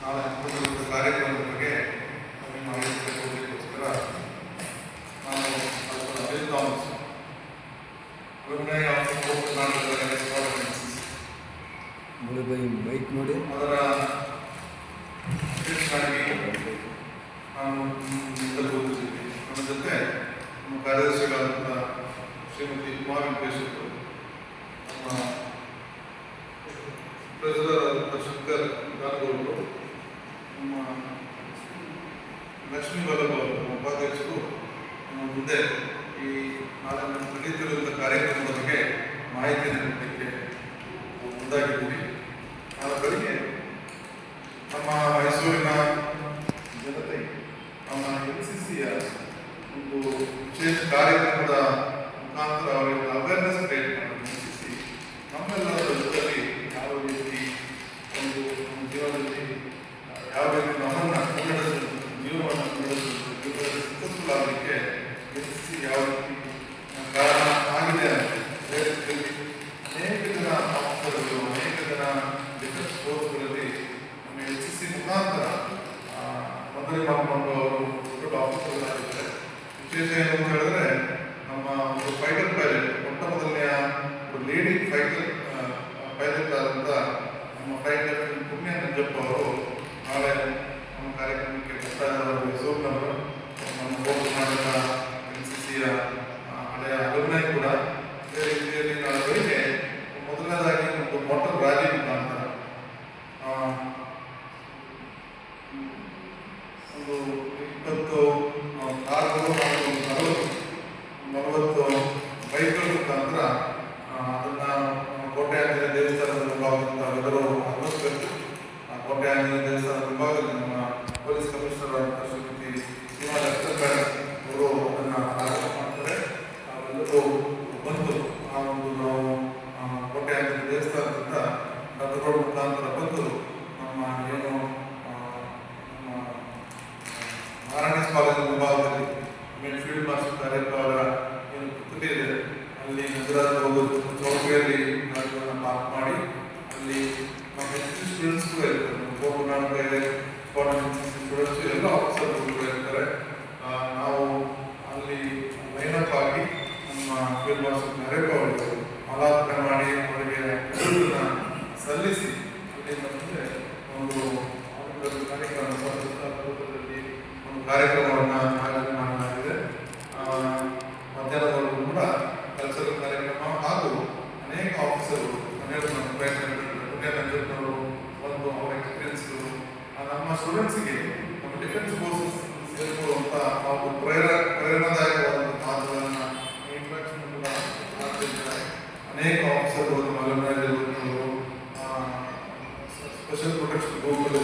ನಾಳೆ ಹಮ್ಮಿಕೊಳ್ಳುವ ಕಾರ್ಯಕ್ರಮದ ಬಗ್ಗೆ ನಿಮ್ಮ ಮಾಹಿತಿ ಕೊಡಲಿಕ್ಕೋಸ್ಕರ ನಾನು ಅಭಿನಂದನೆ alumni of Karnataka ಬೈಕ್ ನೋಡಿ ಅದರ ನಾನು ಓದಿದ್ದೀನಿ. ನನ್ನ ಜೊತೆ ನಮ್ಮ ಕಾರ್ಯದರ್ಶಿಗಳಾದಂಥ ಶ್ರೀಮತಿ ಕುಮಾರ್ ವೆಂಕಟೇಶ್ವರು, ನಮ್ಮ ಟ್ರೆಜರರ್ ಶಂಕರ್ ಗಾನಗೌಡರು, ನಮ್ಮ ಲಕ್ಷ್ಮೀ ವಲ್ಲಭ ಅವರು, ನಮ್ಮ ಉಪಾಧ್ಯಕ್ಷರು ನಮ್ಮ ಮುಂದೆ ಈ ನಾಳೆ ನಡೀತಿರುವಂಥ ಕಾರ್ಯಕ್ರಮದ ಬಗ್ಗೆ ಮಾಹಿತಿಯನ್ನು ನೀಡಲಿಕ್ಕೆ ಮುಂದಾಗಿದ್ದೀವಿ. ನಾಳೆ ಬೆಳಿಗ್ಗೆ ನಮ್ಮ ಮೈಸೂರಿನ ಜನತೆ ನಮ್ಮ NCCಯ ಒಂದು ವಿಶೇಷ ಕಾರ್ಯಕ್ರಮದ ಮುಖಾಂತರ ಅವರಿಗೆ ಅವೇರ್ನೆಸ್ ಕ್ರಿಯೇಟ್ ಮಾಡೋದು. NCC ನಮ್ಮೆಲ್ಲರ ಜೊತೆಯಲ್ಲಿ ಯಾವ ರೀತಿ ಒಂದು ನಮ್ಮ ಜೀವನದಲ್ಲಿ ಯಾವ ರೀತಿ ನಮ್ಮನ್ನು ಜೀವನವನ್ನು ಜೀವನದಲ್ಲಿ ಸಕ್ಸಸ್ಫುಲ್ ಆಗಲಿಕ್ಕೆ NCC ಯಾವ ರೀತಿ ಕಾರಣ ಆಗಿದೆ ಅಂತ ದೇಶದಲ್ಲಿ ಅನೇಕ ಜನ ಆಫೀಸರ್ಗಳು, ಅನೇಕ ಜನ ಡಿಫೆನ್ಸ್ ಫೋರ್ಸ್ಗಳಲ್ಲಿ ನಮ್ಮ NCC ಮುಖಾಂತರ ಮೊದಲೇ ಮಾಡಿಕೊಂಡು ಅವರು ದೊಡ್ಡ ಆಫೀಸರ್ಗಳಾಗಿದ್ದಾರೆ. ವಿಶೇಷ ಏನು ಅಂತ ಹೇಳಿದ್ರೆ ನಮ್ಮ ಒಂದು ಫೈಟರ್ ಪೈಲಟ್, ಮೊಟ್ಟ ಮೊದಲನೆಯ ಒಂದು ಲೇಡಿ ಪೈಲಟ್ ಆದಂಥ ನಮ್ಮ ಫ್ಲೈಟ್ ಲೆಫ್ಟಿನೆಂಟ್ ಪುಣ್ಯ ನಂಜಪ್ಪ ಅವರು ನಾಳೆ ನಮ್ಮ ಕಾರ್ಯಕ್ರಮಕ್ಕೆ ಬರ್ತಾ ಇದ್ದಾರೆ. ಮೈಸೂರಿನವರು ನಮ್ಮ ಕರ್ನಾಟಕ NCCಯ ಹಳೆಯ ಅಲುಮ್ನೈ ಕೂಡ. ಇದೇ ರೀತಿಯಲ್ಲಿ ನಾಳೆ ಬೆಳಿಗ್ಗೆ ಮೊದಲನೇದಾಗಿ ಒಂದು ಮೋಟರ್ ರ್ಯಾಲಿ ಮುಖಾಂತರ ಒಂದು 20 ಕಾರುಗಳು ಹಾಗೂ 40 ಬೈಕ್ಗಳ ಮುಖಾಂತರ ಅದನ್ನು ಕೋಟೆ ಆಂಜನೇಯ ದೇವಸ್ಥಾನದ ಮುಂಭಾಗದಿಂದ ಎಲ್ಲರೂ ಆಗಮಿಸಬೇಕು. ಕೋಟೆ ಆಂಜನೇಯ ದೇವಸ್ಥಾನದ ಮುಂಭಾಗದಲ್ಲಿ ನಮ್ಮ ಪೊಲೀಸ್ ಕಮಿಷನರ್ ಆದಂಥ ಶ್ರೀಮತಿ ಸೀಮಾ ಲಕ್ಷ್ಮಣ್ ಅವರು ಅದನ್ನು ಆರಂಭ ಮಾಡ್ತಾರೆ. ನಾವೆಲ್ಲರೂ ಬಂದು ಆ ಒಂದು ನಾವು ಕೋಟೆ ಆಂಜನೇಯ ದೇವಸ್ಥಾನದಿಂದ ರೋಡ್ ಮುಖಾಂತರ ಬಂದು ನಮ್ಮ ಏನು ನಮ್ಮ ನಾರಾಯಣ ಕಾಲೇಜಿನ ಮುಂಭಾಗದಲ್ಲಿ ಫೀಲ್ಡ್ ಮಾರ್ಷಲ್ ಕಾರ್ಯಕ್ರಮ ಅವರ ಏನು ಪುಸ್ತಕ ಇದೆ ಅಲ್ಲಿ ಗುಜರಾತ್ ಹೋಗೋದು ಚೌಕಿಯಲ್ಲಿ ಗಾಡಿಗಳನ್ನು ಪಾರ್ಕ್ ಮಾಡಿ ಅಲ್ಲಿ ನಮ್ಮ NCC ಸ್ಟೂಡೆಂಟ್ಸ್ ಕೂಡ ಇರ್ತಾರೆ. ನಮ್ಮ ಕರ್ನಾಟಕ ಇದೆ, ಸ್ಟೂಡೆಂಟ್ಸ್ ಎಲ್ಲ ಆಫೀಸರ್ಗಳು ಕೂಡ ಇರ್ತಾರೆ. ನಾವು ಅಲ್ಲಿ ಲೈನಪ್ ಆಗಿ ನಮ್ಮ ಫೀಲ್ಡ್ ಮಾರ್ಷಲ್ ಕಾರ್ಯಕ್ರಮ ಅವರಿಗೆ ಮಾಲಾರ್ಪಣೆ ಮಾಡಿ ಅವರಿಗೆ ಸಲ್ಲಿಸಿ ಅಲ್ಲಿಂದ ಮುಂದೆ ಒಂದು ಕಾರ್ಯಕ್ರಮ ಒಂದು ಕಾರ್ಯಕ್ರಮವನ್ನು ಆಯೋಜನೆ ಮಾಡಲಾಗಿದೆ. ಮಧ್ಯಾಹ್ನದವರೆಗೂ ಕೂಡ ಕಲ್ಚರಲ್ ಕಾರ್ಯಕ್ರಮ ಹಾಗೂ ಅನೇಕ ಆಫೀಸರ್ಗಳು ಪುಣ್ಯ ನಂಜಪ್ಪನವರು ಒಂದು ಅವರ ಎಕ್ಸ್ಪೀರಿಯನ್ಸ್ಗಳು ನಮ್ಮ ಸ್ಟೂಡೆಂಟ್ಸಿಗೆ ನಮ್ಮ ಡಿಫೆನ್ಸ್ ಫೋರ್ಸಸ್ ಸೇರಿಕೊಳ್ಳುವಂಥ ಒಂದು ಪ್ರೇರಣಾದಾಯಕವಾದಂಥ ಮಾತುಗಳನ್ನು ಇಂಟ್ರಾಕ್ಷನ್ ಕೂಡ ಮಾಡ್ತಿದ್ದಾರೆ. ಅನೇಕ ಆಫೀಸರ್ಗಳು ನಮ್ಮ ಅಲುಮ್ನೈ ಸ್ಪೆಷಲ್ ಪ್ರೊಟೆಕ್ಷನ್ ಗ್ರೂಪ್ಗಳು